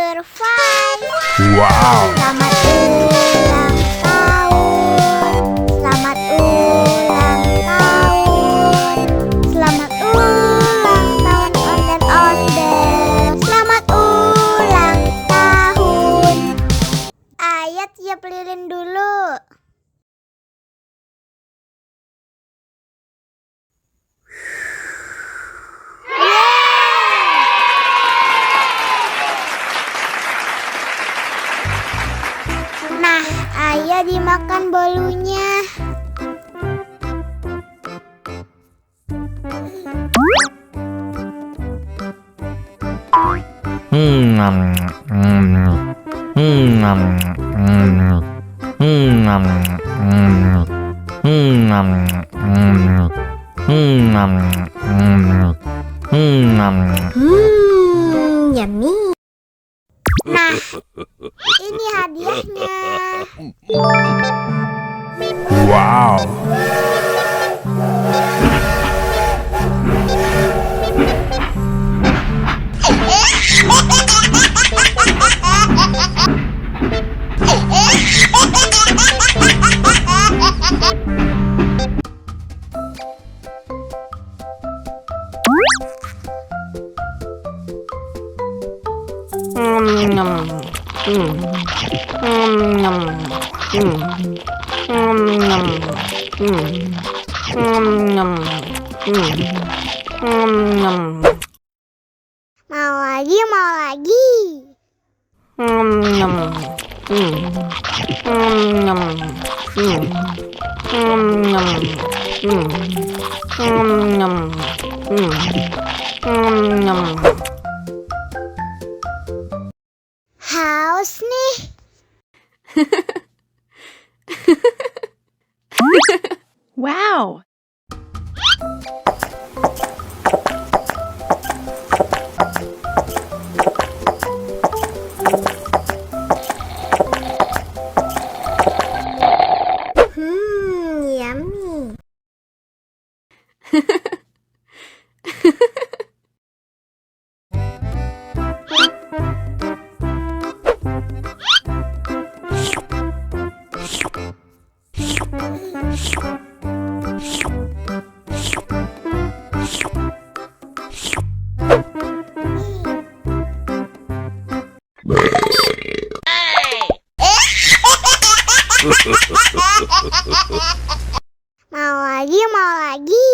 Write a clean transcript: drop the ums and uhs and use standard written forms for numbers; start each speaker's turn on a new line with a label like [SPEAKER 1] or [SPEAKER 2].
[SPEAKER 1] survive.
[SPEAKER 2] Wow.
[SPEAKER 1] Selamat ulang tahun. Selamat ulang tahun. Selamat ulang tahun Onden-Onden. Selamat ulang tahun. Ayat tiup lilin dulu. Nah, ayo dimakan bolunya. Yummy. Nah, ini hadiahnya.
[SPEAKER 2] Wow.
[SPEAKER 1] Mau lagi, mau lagi. Haus nih.
[SPEAKER 3] Wow!
[SPEAKER 1] Yummy. Mau lagi, mau lagi.